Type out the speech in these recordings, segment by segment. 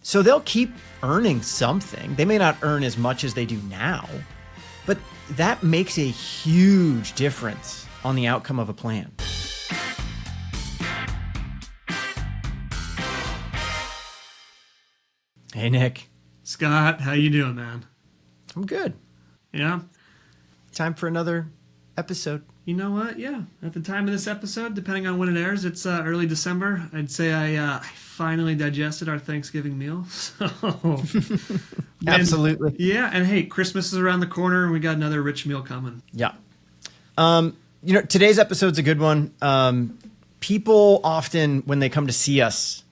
So they'll keep earning something. They may not earn as much as they do now, but that makes a huge difference on the outcome of a plan. Hey, Nick. Scott, how you doing, man? I'm good. Yeah? Time for another episode. You know what? Yeah. At the time of this episode, depending on when it airs, it's early December. I'd say I finally digested our Thanksgiving meal. So, Absolutely. Yeah, and hey, Christmas is around the corner, and we got another rich meal coming. Yeah. Today's episode's a good one. People often, when they come to see us,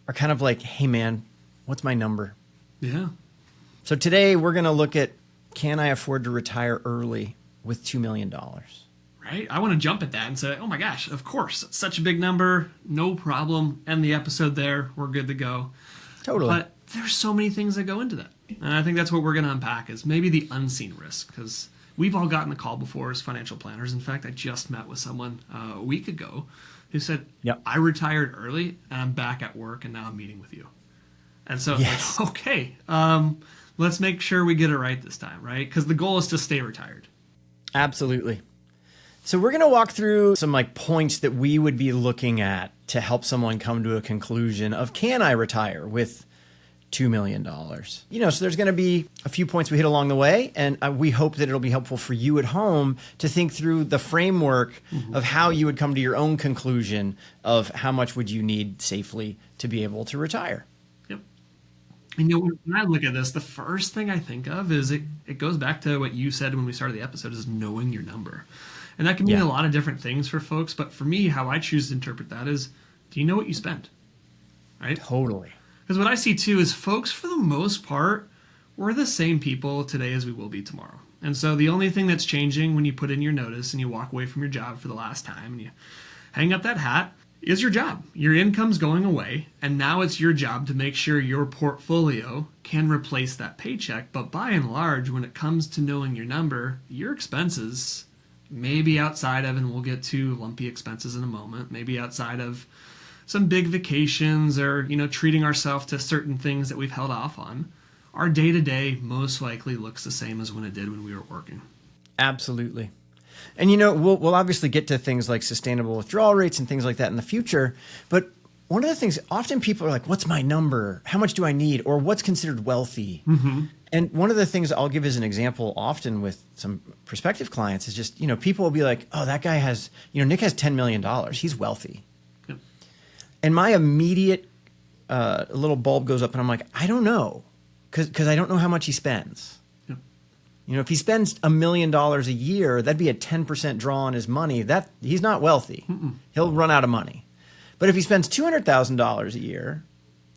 are kind of like, hey, man, what's my number? Yeah. So today we're going to look at, can I afford to retire early with $2 million? Right? I want to jump at that and say, oh my gosh, of course. It's such a big number. No problem. End the episode there. We're good to go. Totally. But there's so many things that go into that. And I think that's what we're going to unpack is maybe the unseen risk. Because we've all gotten the call before as financial planners. In fact, I just met with someone a week ago who said, Yep. I retired early and I'm back at work and now I'm meeting with you. And so, Yes. like, okay, let's make sure we get it right this time, right? Because the goal is to stay retired. Absolutely. So we're going to walk through some points that we would be looking at to help someone come to a conclusion of, can I retire with $2 million? So there's going to be a few points we hit along the way, and we hope that it'll be helpful for you at home to think through the framework of how you would come to your own conclusion of how much would you need safely to be able to retire. Yep. And when I look at this, the first thing I think of is it goes back to what you said when we started the episode, is knowing your number. And that can mean a lot of different things for folks. But for me, how I choose to interpret that is, do you know what you spend? Right? Totally. Because what I see too is folks, for the most part, we're the same people today as we will be tomorrow. And so the only thing that's changing when you put in your notice and you walk away from your job for the last time and you hang up that hat is your job. Your income's going away. And now it's your job to make sure your portfolio can replace that paycheck. But by and large, when it comes to knowing your number, your expenses, maybe outside of, and we'll get to lumpy expenses in a moment, maybe outside of some big vacations or, treating ourselves to certain things that we've held off on, our day-to-day most likely looks the same as when it did when we were working. Absolutely. And, we'll obviously get to things like sustainable withdrawal rates and things like that in the future. But one of the things, often people are like, what's my number? How much do I need? Or what's considered wealthy? Mm-hmm. And one of the things I'll give as an example often with some prospective clients is just, people will be like, oh, that guy has, Nick has $10 million. He's wealthy. Yep. And my immediate little bulb goes up and I'm like, I don't know, because I don't know how much he spends. Yep. If he spends $1 million a year, that'd be a 10% draw on his money. That he's not wealthy. Mm-mm. He'll run out of money. But if he spends $200,000 a year,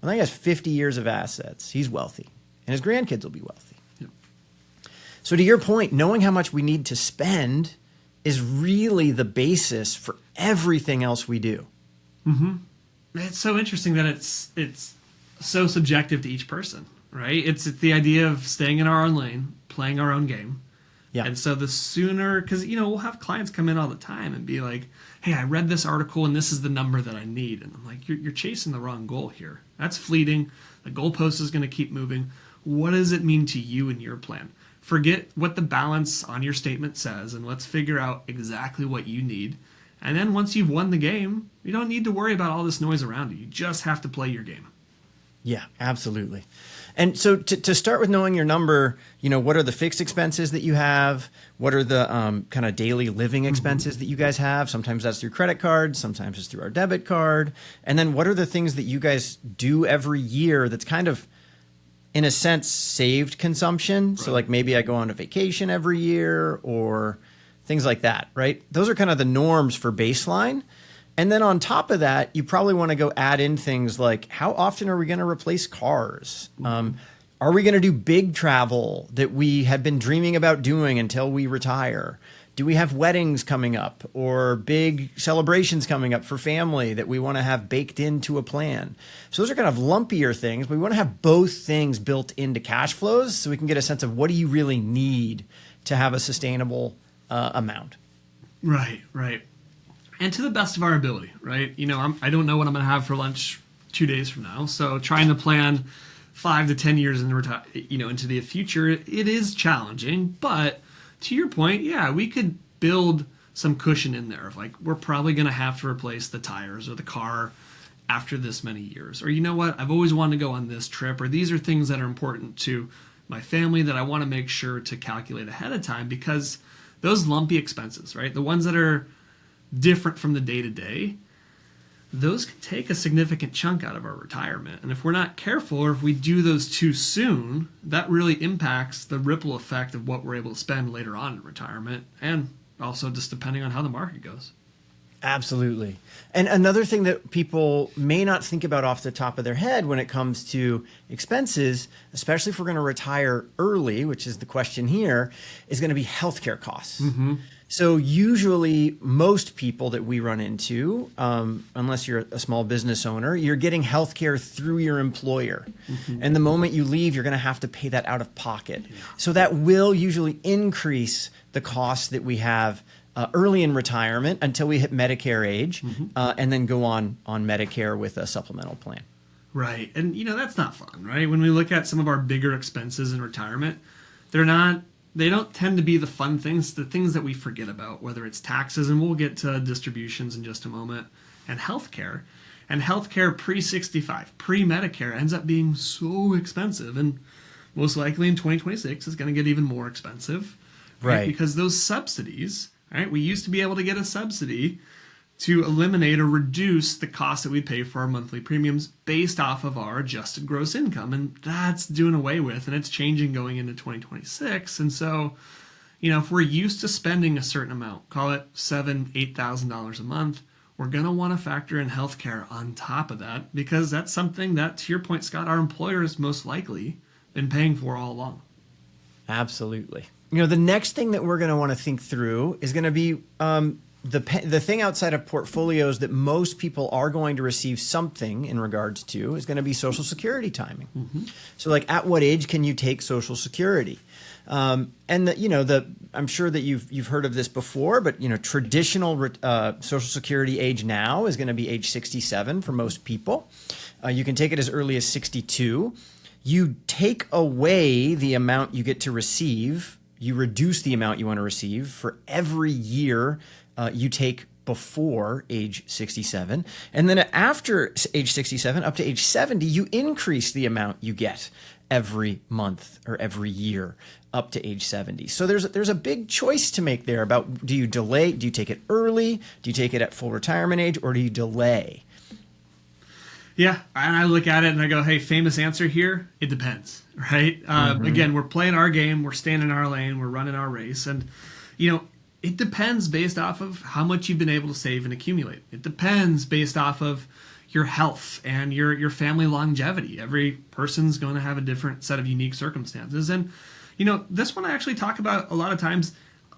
well, he has 50 years of assets. He's wealthy. And his grandkids will be wealthy. Yep. So to your point, knowing how much we need to spend is really the basis for everything else we do. Mm-hmm. It's so interesting that it's so subjective to each person, right? It's the idea of staying in our own lane, playing our own game. Yeah. And so the sooner, because, we'll have clients come in all the time and be like, hey, I read this article and this is the number that I need. And I'm like, you're chasing the wrong goal here. That's fleeting. The goalpost is going to keep moving. What does it mean to you and your plan? Forget what the balance on your statement says, and let's figure out exactly what you need. And then once you've won the game, you don't need to worry about all this noise around you. You just have to play your game. Yeah, absolutely. And so to start with knowing your number, what are the fixed expenses that you have? What are the kind of daily living expenses that you guys have? Sometimes that's through credit cards. Sometimes it's through our debit card. And then what are the things that you guys do every year that's kind of, in a sense, saved consumption? Right. So like maybe I go on a vacation every year or things like that, right? Those are kind of the norms for baseline. And then on top of that, you probably want to go add in things like, how often are we going to replace cars? Are we going to do big travel that we have been dreaming about doing until we retire? Do we have weddings coming up or big celebrations coming up for family that we want to have baked into a plan? So those are kind of lumpier things, but we want to have both things built into cash flows so we can get a sense of what do you really need to have a sustainable amount. Right. And to the best of our ability, right? I don't know what I'm going to have for lunch 2 days from now. So trying to plan 5 to 10 years into the future, it is challenging. But to your point, yeah, we could build some cushion in there of like, we're probably going to have to replace the tires or the car after this many years. Or you know what, I've always wanted to go on this trip, or these are things that are important to my family that I want to make sure to calculate ahead of time, because those lumpy expenses, right, the ones that are different from the day to day, those can take a significant chunk out of our retirement. And if we're not careful, or if we do those too soon, that really impacts the ripple effect of what we're able to spend later on in retirement, and also just depending on how the market goes. Absolutely. And another thing that people may not think about off the top of their head when it comes to expenses, especially if we're going to retire early, which is the question here, is going to be healthcare costs. So usually most people that we run into, unless you're a small business owner, you're getting healthcare through your employer. And the moment you leave, you're going to have to pay that out of pocket. So that will usually increase the costs that we have early in retirement until we hit Medicare age, and then go on Medicare with a supplemental plan. Right. And, that's not fun, right? When we look at some of our bigger expenses in retirement, they don't tend to be the fun things, the things that we forget about, whether it's taxes, and we'll get to distributions in just a moment, and healthcare. And healthcare pre-65, pre-Medicare ends up being so expensive, and most likely in 2026 is going to get even more expensive, right? Because those subsidies, right? We used to be able to get a subsidy to eliminate or reduce the cost that we pay for our monthly premiums based off of our adjusted gross income. And that's doing away with, and it's changing going into 2026. And so, if we're used to spending a certain amount, call it $7,000, $8,000 a month, we're going to want to factor in healthcare on top of that, because that's something that, to your point, Scott, our employers most likely been paying for all along. Absolutely. The next thing that we're going to want to think through is going to be the thing outside of portfolios that most people are going to receive something in regards to is going to be Social Security timing. So, like, at what age can you take Social Security? And I'm sure that you've heard of this before, but traditional Social Security age now is going to be age 67 for most people. You can take it as early as 62. You take away the amount you get to receive. You reduce the amount you want to receive for every year you take before age 67. And then after age 67, up to age 70, you increase the amount you get every month or every year up to age 70. So there's a big choice to make there about, do you delay? Do you take it early? Do you take it at full retirement age, or do you delay? Yeah, and I look at it and I go, hey, famous answer here, it depends, right? Again, we're playing our game, we're staying in our lane, we're running our race. And, it depends based off of how much you've been able to save and accumulate. It depends based off of your health and your family longevity. Every person's going to have a different set of unique circumstances. And, this one I actually talk about a lot of times.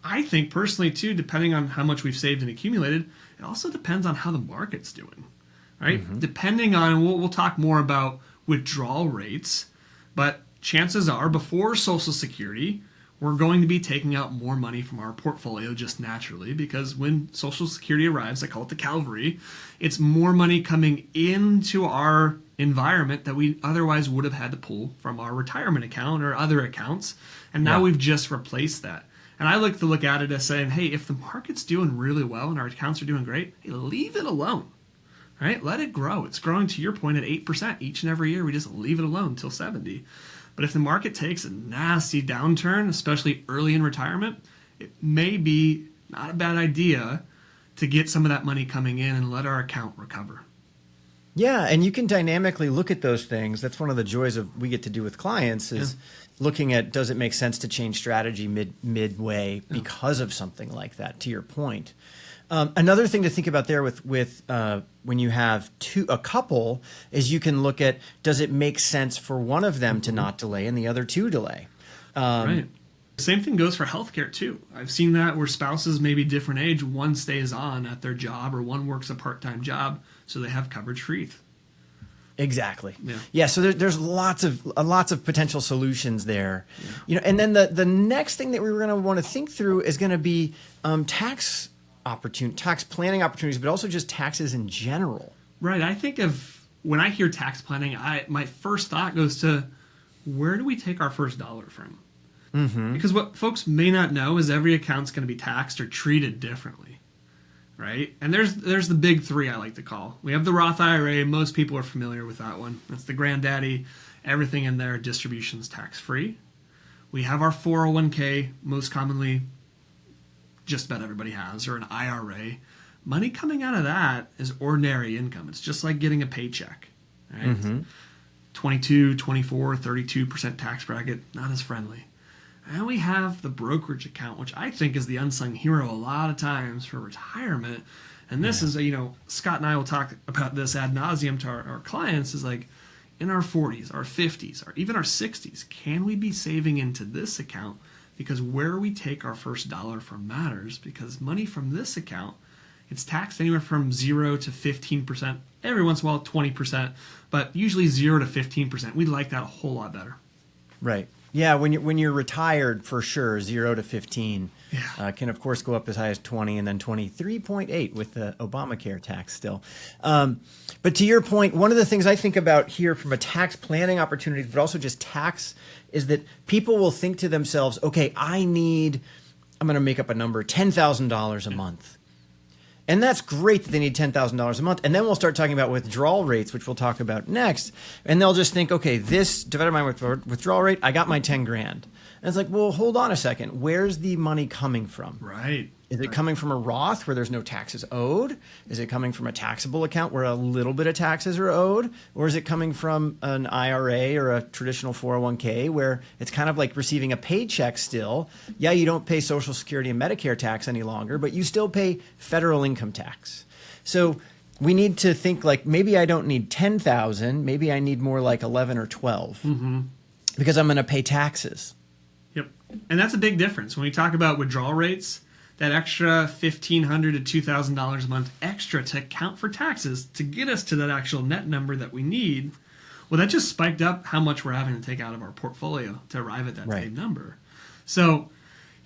I think personally, too, depending on how much we've saved and accumulated, it also depends on how the market's doing. Right? Depending on, we'll talk more about withdrawal rates, but chances are before Social Security, we're going to be taking out more money from our portfolio just naturally, because when Social Security arrives, I call it the cavalry, it's more money coming into our environment that we otherwise would have had to pull from our retirement account or other accounts. And now we've just replaced that. And I like to look at it as saying, hey, if the market's doing really well and our accounts are doing great, hey, leave it alone. Right? Let it grow. It's growing, to your point, at 8% each and every year. We just leave it alone till 70. But if the market takes a nasty downturn, especially early in retirement, it may be not a bad idea to get some of that money coming in and let our account recover. Yeah, and you can dynamically look at those things. That's one of the joys of we get to do with clients is looking at, does it make sense to change strategy midway because of something like that, to your point. Another thing to think about there with when you have a couple is you can look at, does it make sense for one of them to not delay and the other to delay? Right. Same thing goes for healthcare too. I've seen that where spouses may be different age, one stays on at their job or one works a part-time job, so they have coverage for each. Exactly. Yeah. So there's lots of potential solutions there. Yeah. And then the next thing that we were going to want to think through is going to be tax planning opportunities, but also just taxes in general. Right. I think of when I hear tax planning, my first thought goes to, where do we take our first dollar from? Because what folks may not know is every account's going to be taxed or treated differently, right? And there's the big three I like to call. We have the Roth IRA. Most people are familiar with that one. That's the granddaddy. Everything in there, distributions tax-free. We have our 401k, most commonly just about everybody has, or an IRA. Money coming out of that is ordinary income. It's just like getting a paycheck, right? 22, 24, 32% tax bracket, not as friendly. And we have the brokerage account, which I think is the unsung hero a lot of times for retirement. And this is, Scott and I will talk about this ad nauseum to our clients, is like, in our 40s, our 50s, or even our 60s, can we be saving into this account? Because where we take our first dollar from matters, because money from this account, it's taxed anywhere from 0 to 15%, every once in a while 20%, but usually 0 to 15%. We'd like that a whole lot better. Right. Yeah, when you're retired, for sure, 0 to 15 can, of course, go up as high as 20 and then 23.8 with the Obamacare tax still. But to your point, one of the things I think about here from a tax planning opportunity, but also just tax, is that people will think to themselves, okay, I'm going to make up a number, $10,000 a month. And that's great that they need $10,000 a month. And then we'll start talking about withdrawal rates, which we'll talk about next. And they'll just think, okay, this divided by my withdrawal rate, I got my 10 grand. And it's like, well, hold on a second. Where's the money coming from? Right. Is it coming from a Roth where there's no taxes owed? Is it coming from a taxable account where a little bit of taxes are owed? Or is it coming from an IRA or a traditional 401k where it's kind of like receiving a paycheck still? Yeah, you don't pay Social Security and Medicare tax any longer, but you still pay federal income tax. So we need to think like, maybe I don't need 10,000, maybe I need more like 11 or 12 because I'm going to pay taxes. Yep. And that's a big difference. When we talk about withdrawal rates, that extra $1,500 to $2,000 a month extra to account for taxes to get us to that actual net number that we need, well, that just spiked up how much we're having to take out of our portfolio to arrive at that same number. So,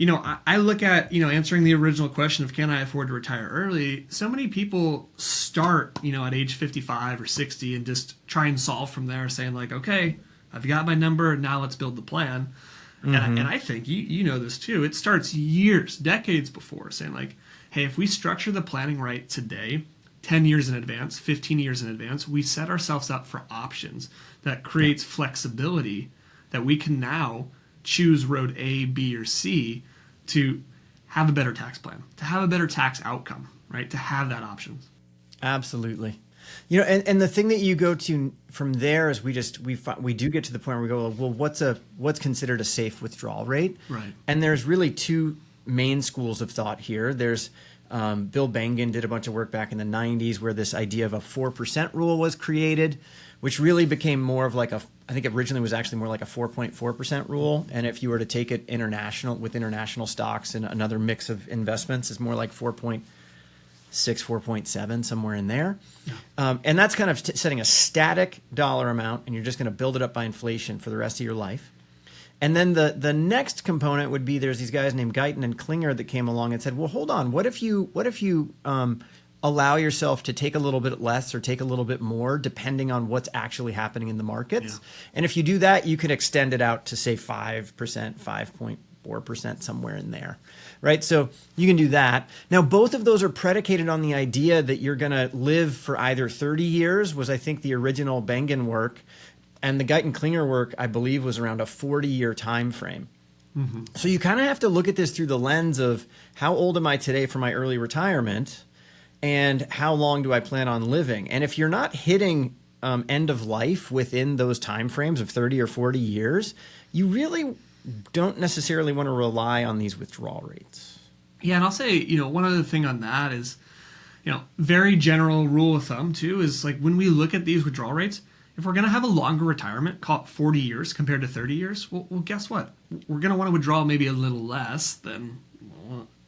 I look at, answering the original question of can I afford to retire early, so many people start, at age 55 or 60 and just try and solve from there, saying like, okay, I've got my number, now let's build the plan. And I think, you know this too, it starts years, decades before, saying like, hey, if we structure the planning right today, 10 years in advance, 15 years in advance, we set ourselves up for options that creates flexibility that we can now choose road A, B, or C to have a better tax plan, to have a better tax outcome, right? To have that option. Absolutely. And the thing that you go to from there is we do get to the point where we go, well, what's considered a safe withdrawal rate? Right. And there's really two main schools of thought here. There's Bill Bengen did a bunch of work back in the 90s where this idea of a 4% rule was created, which really became more of like I think originally was actually more like a 4.4% rule. And if you were to take it with international stocks and another mix of investments, is more like 4.6, 4.7, somewhere in there. Yeah. And that's kind of setting a static dollar amount, and you're just going to build it up by inflation for the rest of your life. And then the next component would be there's these guys named Guyton and Klinger that came along and said, well, hold on, what if you allow yourself to take a little bit less or take a little bit more depending on what's actually happening in the markets? Yeah. And if you do that, you can extend it out to say 5%, 5.4%, somewhere in there. Right? So you can do that. Now, both of those are predicated on the idea that you're going to live for either 30 years, was I think the original Bengen work, and the Guyton Klinger work, I believe, was around a 40-year time frame. So you kind of have to look at this through the lens of how old am I today for my early retirement, and how long do I plan on living? And if you're not hitting end of life within those time frames of 30 or 40 years, you really don't necessarily want to rely on these withdrawal rates. Yeah, and I'll say, one other thing on that is, very general rule of thumb too is like when we look at these withdrawal rates, if we're going to have a longer retirement, call it 40 years compared to 30 years, well guess what? We're going to want to withdraw maybe a little less than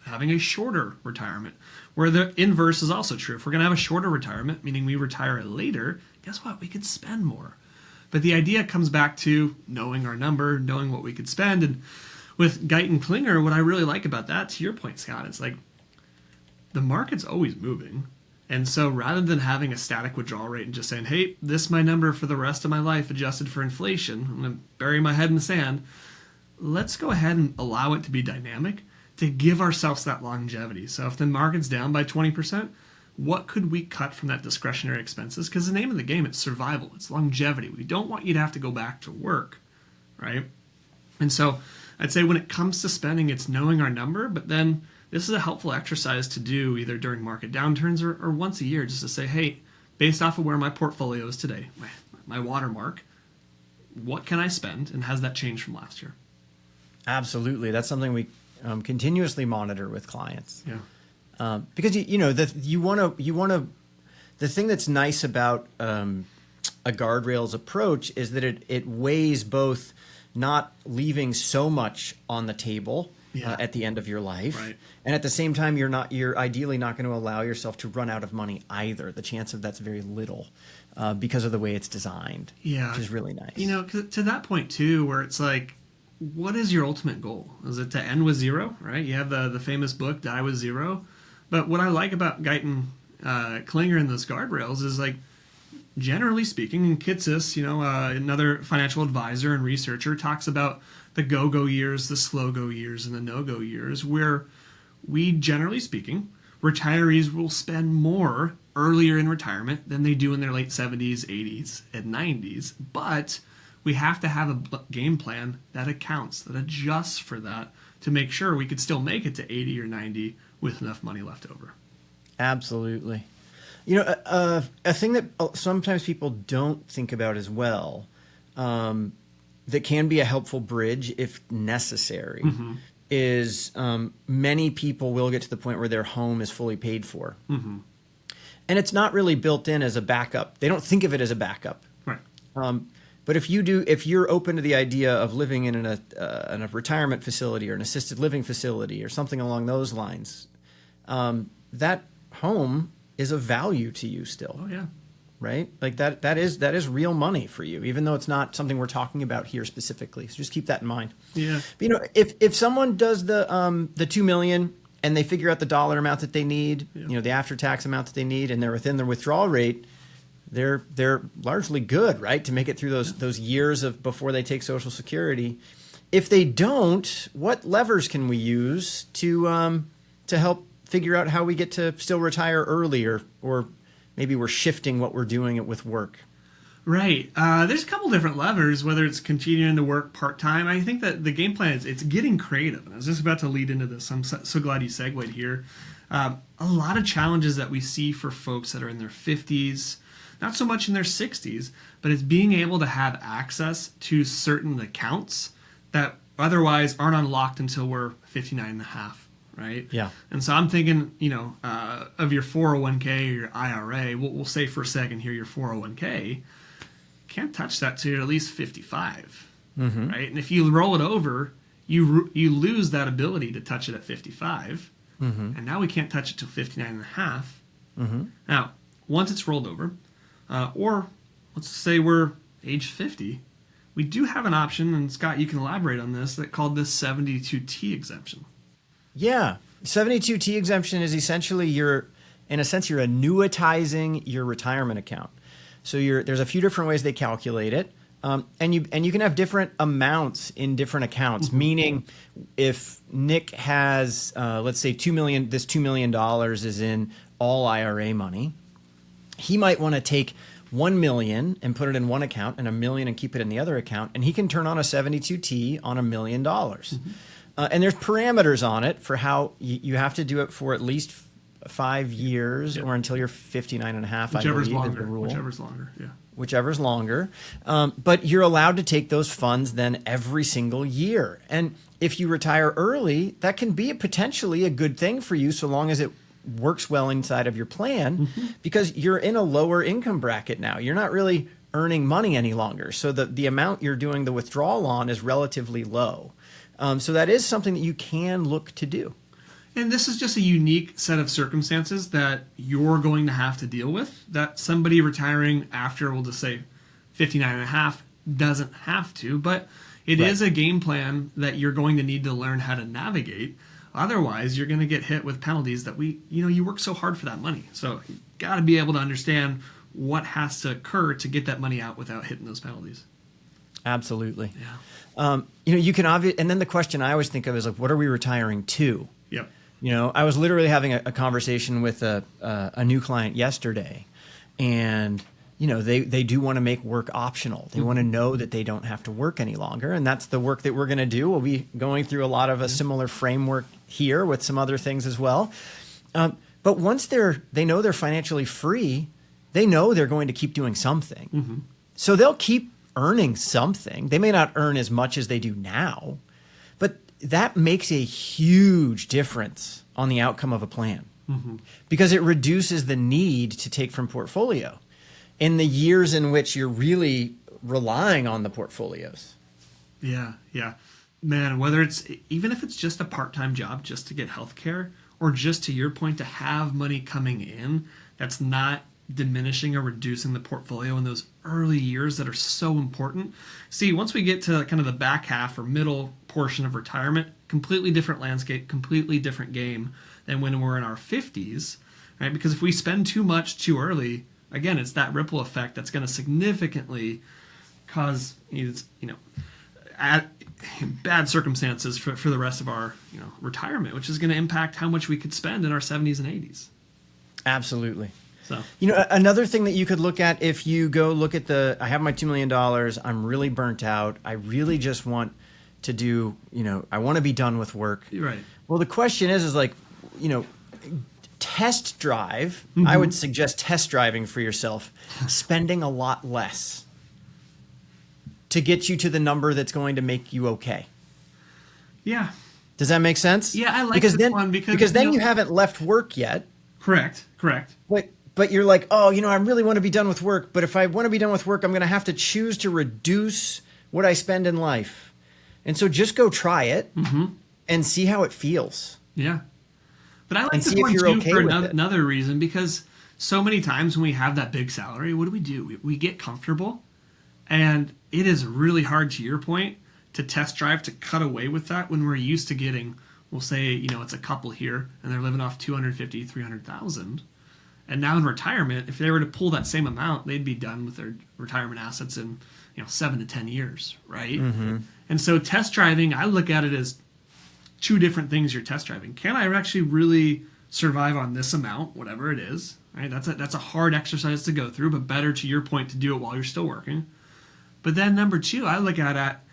having a shorter retirement, where the inverse is also true. If we're going to have a shorter retirement, meaning we retire later, guess what? We could spend more. But the idea comes back to knowing our number, knowing what we could spend. And with Guyton Klinger, what I really like about that, to your point, Scott, is like the market's always moving. And so rather than having a static withdrawal rate and just saying, hey, this is my number for the rest of my life adjusted for inflation, I'm going to bury my head in the sand, let's go ahead and allow it to be dynamic to give ourselves that longevity. So if the market's down by 20%, what could we cut from that discretionary expenses? Because the name of the game, it's survival, it's longevity. We don't want you to have to go back to work, right? And so I'd say when it comes to spending, it's knowing our number, but then this is a helpful exercise to do either during market downturns or once a year, just to say, hey, based off of where my portfolio is today, my watermark, what can I spend, and has that changed from last year? Absolutely. That's something we continuously monitor with clients. Yeah. Because you want to. The thing that's nice about a guardrails approach is that it weighs both not leaving so much on the table at the end of your life, right, and at the same time you're ideally not going to allow yourself to run out of money either. The chance of that's very little because of the way it's designed. Yeah, which is really nice. To that point too, where it's like, what is your ultimate goal? Is it to end with zero, right? You have the famous book, Die with Zero. But what I like about Guyton Klinger and those guardrails is, like, generally speaking, and Kitsis, another financial advisor and researcher, talks about the go-go years, the slow-go years, and the no-go years, where we, generally speaking, retirees will spend more earlier in retirement than they do in their late 70s, 80s, and 90s. But we have to have a game plan that accounts, that adjusts for that, to make sure we could still make it to 80 or 90 with enough money left over. Absolutely. A thing that sometimes people don't think about as well, that can be a helpful bridge if necessary, is many people will get to the point where their home is fully paid for. And it's not really built in as a backup. They don't think of it as a backup. Right. But if you're open to the idea of living in a retirement facility or an assisted living facility or something along those lines, that home is of value to you still. Oh yeah. Right? Like that is real money for you, even though it's not something we're talking about here specifically. So just keep that in mind. Yeah. But, if someone does the $2 million and they figure out the dollar amount that they need, the after-tax amount that they need, and they're within their withdrawal rate, they're largely good, right, to make it through those years of before they take Social Security. If they don't, what levers can we use to help figure out how we get to still retire earlier, or maybe we're shifting what we're doing with work? Right. There's a couple different levers, whether it's continuing to work part-time. I think that the game plan is it's getting creative. And I was just about to lead into this. I'm so glad you segued here. A lot of challenges that we see for folks that are in their 50s, not so much in their 60s, but it's being able to have access to certain accounts that otherwise aren't unlocked until we're 59 and a half, right? Yeah. And so I'm thinking, of your 401k or your IRA, we'll say for a second here, your 401k, can't touch that till you're at least 55, right? And if you roll it over, you lose that ability to touch it at 55, and now we can't touch it till 59 and a half. Now, once it's rolled over, or let's say we're age 50, we do have an option, and Scott, you can elaborate on this, that called this 72T exemption. Yeah. 72T exemption is essentially you're annuitizing your retirement account. So there's a few different ways they calculate it. And you can have different amounts in different accounts, meaning if Nick has, let's say $2 million is in all IRA money, he might want to take $1 million and put it in one account and $1 million and keep it in the other account, and he can turn on a 72T on $1 million. And there's parameters on it for how you have to do it for at least 5 years or until you're 59 and a half, Whichever's I believe, longer. is the rule. Whichever's longer, yeah. Whichever's longer. But you're allowed to take those funds then every single year. And if you retire early, that can be potentially a good thing for you so long as it works well inside of your plan, because you're in a lower income bracket now. You're not really earning money any longer. So the amount you're doing the withdrawal on is relatively low. So that is something that you can look to do. And this is just a unique set of circumstances that you're going to have to deal with, that somebody retiring after, we'll just say 59 and a half, doesn't have to, but it is a game plan that you're going to need to learn how to navigate. Otherwise, you're going to get hit with penalties that you work so hard for that money. So got to be able to understand what has to occur to get that money out without hitting those penalties. Absolutely. Yeah. You can and then the question I always think of is like, what are we retiring to? Yep. I was literally having a conversation with a new client yesterday, and they do want to make work optional. They want to know that they don't have to work any longer, and that's the work that we're going to do. We'll be going through a lot of a similar framework here with some other things as well. But once they know they're financially free, they know they're going to keep doing something. So they'll keep earning something. They may not earn as much as they do now, but that makes a huge difference on the outcome of a plan because it reduces the need to take from portfolio in the years in which you're really relying on the portfolios. Yeah. Man, whether even if it's just a part-time job just to get healthcare, or just to your point, to have money coming in that's not diminishing or reducing the portfolio in those early years that are so important. See, once we get to kind of the back half or middle portion of retirement, completely different landscape, completely different game than when we're in our 50s, right? Because if we spend too much too early, again, it's that ripple effect that's going to significantly cause, bad circumstances for the rest of our retirement, which is going to impact how much we could spend in our 70s and 80s. Absolutely. So another thing that you could look at if you go look at I have my $2 million, I'm really burnt out, I really just want to do, I want to be done with work. Right. Well, the question is like, test drive. I would suggest test driving for yourself, spending a lot less to get you to the number that's going to make you okay. Yeah. Does that make sense? Yeah, I like this one because then you haven't left work yet. Correct. But you're like, I really want to be done with work. But if I want to be done with work, I'm going to have to choose to reduce what I spend in life. And so just go try it and see how it feels. Yeah. But I like and this see one if you're too okay for with it. another reason, because so many times when we have that big salary, what do? We get comfortable, and it is really hard, to your point, to test drive, to cut away with that when we're used to getting, we'll say, it's a couple here and they're living off 250, 300,000. And now in retirement, if they were to pull that same amount, they'd be done with their retirement assets in 7 to 10 years, right? And so test driving, I look at it as two different things you're test driving. Can I actually really survive on this amount, whatever it is? Right? That's a hard exercise to go through, but better, to your point, to do it while you're still working. But then number two, I look at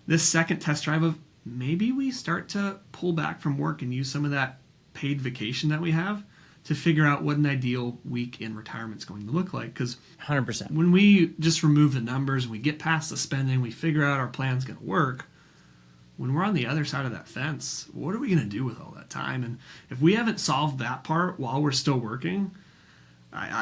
this second test drive of maybe we start to pull back from work and use some of that paid vacation that we have to figure out what an ideal week in retirement is going to look like. Because 100%. when we just remove the numbers, we get past the spending, we figure out our plan's going to work, when we're on the other side of that fence, what are we going to do with all that time? And if we haven't solved that part while we're still working,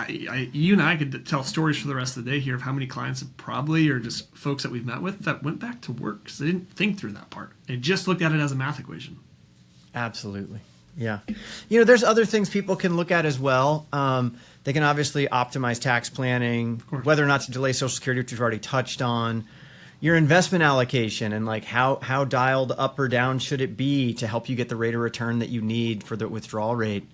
you and I could tell stories for the rest of the day here of how many clients have probably, or just folks that we've met with, that went back to work because they didn't think through that part. They just looked at it as a math equation. Absolutely. Yeah. There's other things people can look at as well. They can obviously optimize tax planning, whether or not to delay Social Security, which we've already touched on. Your investment allocation and like how dialed up or down should it be to help you get the rate of return that you need for the withdrawal rate.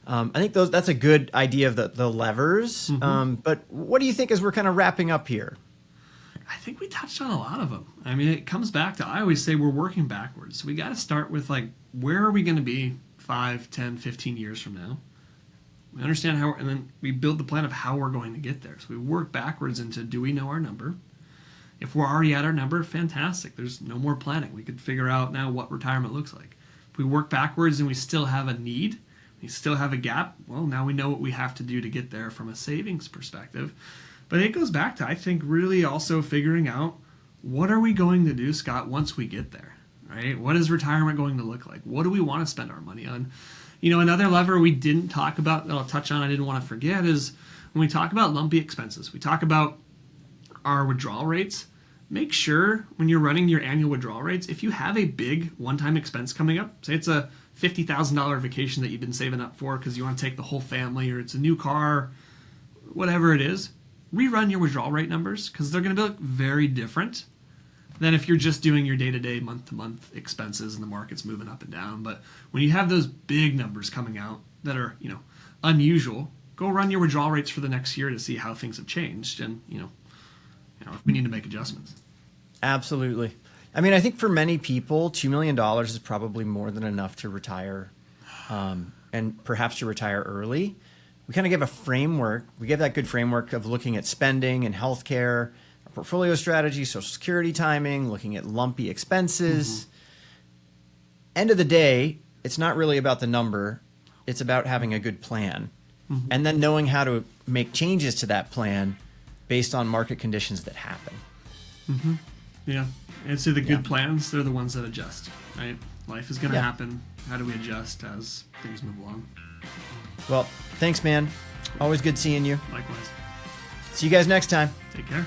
I think that's a good idea of the levers. But what do you think as we're kind of wrapping up here? I think we touched on a lot of them. I mean, it comes back to, I always say we're working backwards. So we got to start with like, where are we going to be 5, 10, 15 years from now? We understand how, and then we build the plan of how we're going to get there. So we work backwards into, do we know our number? If we're already at our number, fantastic. There's no more planning. We could figure out now what retirement looks like. If we work backwards and we still have a need, we still have a gap, well, now we know what we have to do to get there from a savings perspective. But it goes back to, I think, really also figuring out, what are we going to do, Scott, once we get there, right? What is retirement going to look like? What do we want to spend our money on? Another lever we didn't talk about that I'll touch on, I didn't want to forget, is when we talk about lumpy expenses, we talk about our withdrawal rates. Make sure when you're running your annual withdrawal rates, if you have a big one-time expense coming up, say it's a $50,000 vacation that you've been saving up for because you want to take the whole family, or it's a new car, whatever it is, rerun your withdrawal rate numbers, because they're going to look very different than if you're just doing your day-to-day, month-to-month expenses and the market's moving up and down. But when you have those big numbers coming out that are, unusual, go run your withdrawal rates for the next year to see how things have changed, and if we need to make adjustments. Absolutely. I mean, I think for many people, $2 million is probably more than enough to retire, and perhaps to retire early. We kind of give a framework. We give that good framework of looking at spending and healthcare, our portfolio strategy, Social Security timing, looking at lumpy expenses. End of the day, it's not really about the number. It's about having a good plan, and then knowing how to make changes to that plan based on market conditions that happen. Yeah. And so the good plans, they're the ones that adjust, right? Life is going to happen. How do we adjust as things move along? Well, thanks, man. Always good seeing you. Likewise. See you guys next time. Take care.